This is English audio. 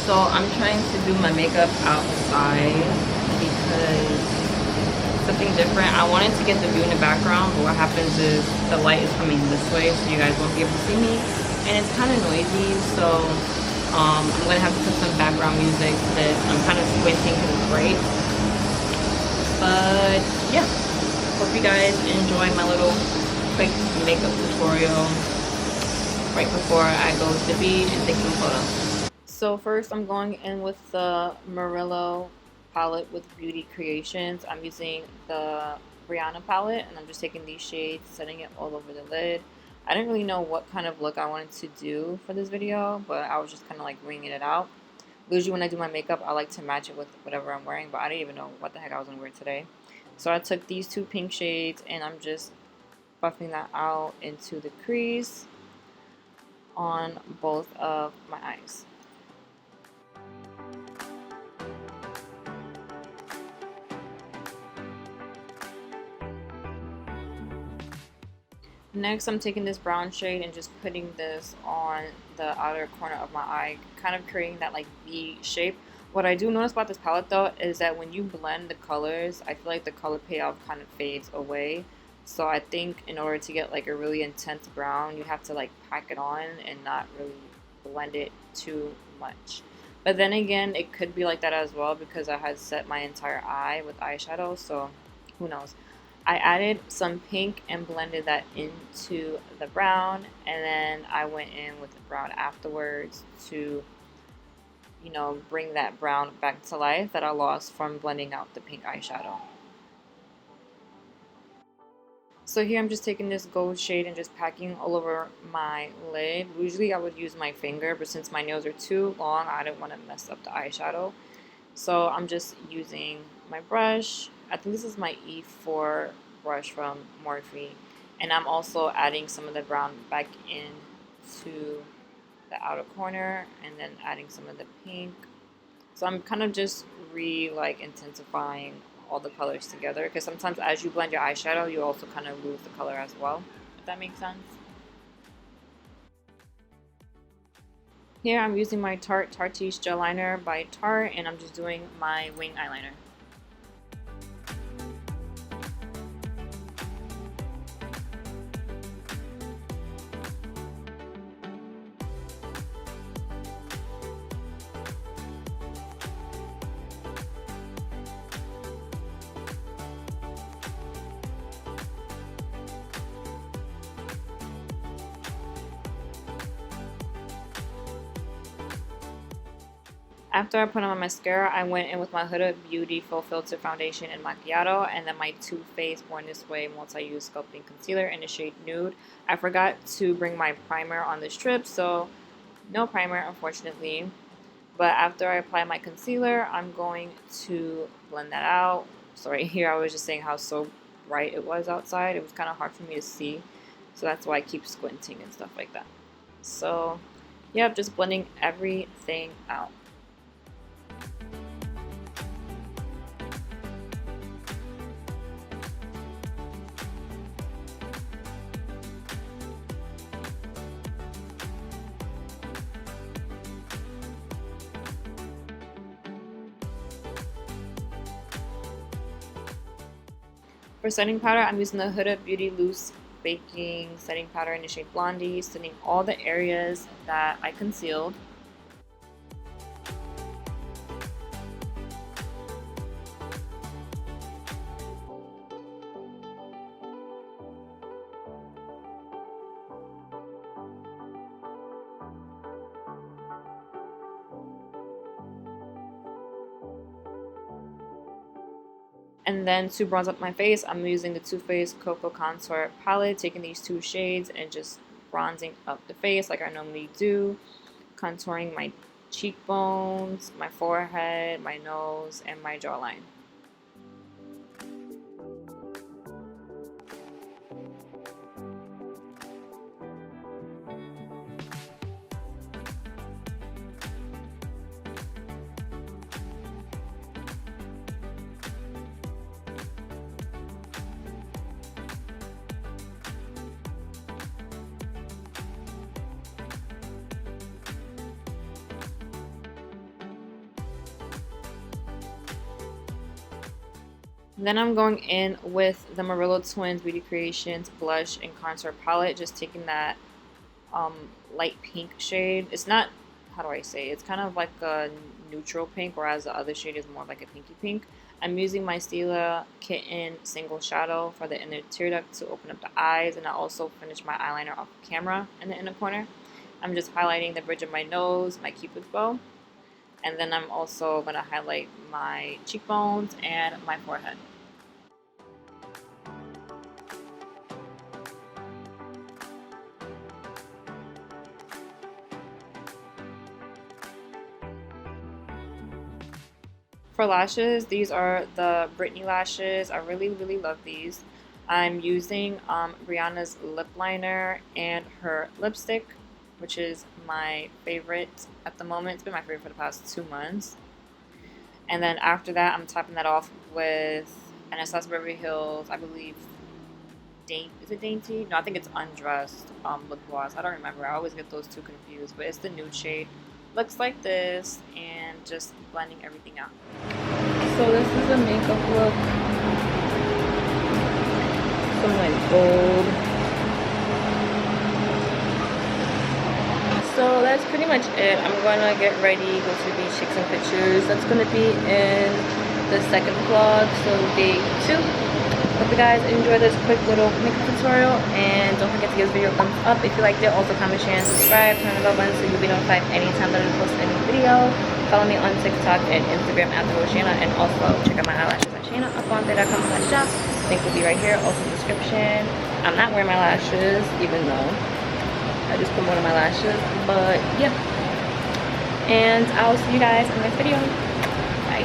So I'm trying to do my makeup outside because something different. I wanted to get the view in the background, but what happens is the light is coming this way, so you guys won't be able to see me, and it's kind of noisy. So I'm gonna have to put some background music to this. I'm kind of squinting because it's bright, but yeah. Hope you guys enjoy my little quick makeup tutorial right before I go to the beach and take some photos. So first I'm going in with the Murillo palette with Beauty Creations. I'm using the Rihanna palette and I'm just taking these shades, setting it all over the lid. I didn't really know what kind of look I wanted to do for this video, but I was just kind of like winging it out. Usually when I do my makeup, I like to match it with whatever I'm wearing, but I didn't even know what the heck I was going to wear today. So I took these two pink shades and I'm just buffing that out into the crease on both of my eyes. Next, I'm taking this brown shade and just putting this on the outer corner of my eye, kind of creating that like V shape. What I do notice about this palette though is that when you blend the colors, I feel like the color payoff kind of fades away. So I think in order to get like a really intense brown, you have to like pack it on and not really blend it too much. But then again, it could be like that as well because I had set my entire eye with eyeshadow, so who knows. I added some pink and blended that into the brown, and then I went in with the brown afterwards to, you know, bring that brown back to life that I lost from blending out the pink eyeshadow. So here I'm just taking this gold shade and just packing all over my lid. Usually I would use my finger, but since my nails are too long, I didn't want to mess up the eyeshadow. So I'm just using my brush. I think this is my E4 brush from Morphe. And I'm also adding some of the brown back into the outer corner and then adding some of the pink. So I'm kind of just intensifying all the colors together because sometimes as you blend your eyeshadow, you also kind of lose the color as well, if that makes sense. Here I'm using my Tarte Tartiche Gel Liner by Tarte and I'm just doing my wing eyeliner. After I put on my mascara, I went in with my Huda Beauty Full Filter Foundation and Macchiato, and then my Too Faced Born This Way Multi-Use Sculpting Concealer in the shade Nude. I forgot to bring my primer on this trip, so no primer, unfortunately. But after I apply my concealer, I'm going to blend that out. Sorry, here I was just saying how so bright it was outside. It was kind of hard for me to see, so that's why I keep squinting and stuff like that. So, yeah, just blending everything out. For setting powder, I'm using the Huda Beauty Loose Baking Setting Powder in the shade Blondie, setting all the areas that I concealed. And then to bronze up my face, I'm using the Too Faced Cocoa Contour palette, taking these two shades and just bronzing up the face like I normally do, contouring my cheekbones, my forehead, my nose, and my jawline. Then I'm going in with the Murillo Twins Beauty Creations blush and contour palette, just taking that light pink shade. It's not, how do I say, it's kind of like a neutral pink, whereas the other shade is more like a pinky pink. I'm using my Stila Kitten single shadow for the inner tear duct to open up the eyes, and I also finished my eyeliner off camera in the inner corner. I'm just highlighting the bridge of my nose, my cupid's bow, and then I'm also going to highlight my cheekbones and my forehead. For lashes, these are the Britney lashes. I really, really love these. I'm using Brianna's lip liner and her lipstick, which is my favorite at the moment. It's been my favorite for the past 2 months. And then after that, I'm topping that off with NSS Beverly Hills, I believe, is it Dainty? No, I think it's Undressed lip gloss. I don't remember. I always get those two confused, but it's the nude shade. Looks like this, and just blending everything out. So this is a makeup look. Some like gold. So that's pretty much it. I'm gonna get ready, go to the beach, take some pictures. That's gonna be in the second vlog, so day 2. Hope you guys enjoy this quick little makeup tutorial, and don't forget to give this video a thumbs up if you liked it. Also comment, share, and subscribe. Turn the bell button so you'll be notified anytime that I post a new video. Follow me on TikTok and Instagram at therealshaynaa, and also check out my eyelashes at Shayna up on there.com/shop. Link will be right here, also in the description. I'm not wearing my lashes, even though I just put one of my lashes, but yeah. And I'll see you guys in the next video. Bye.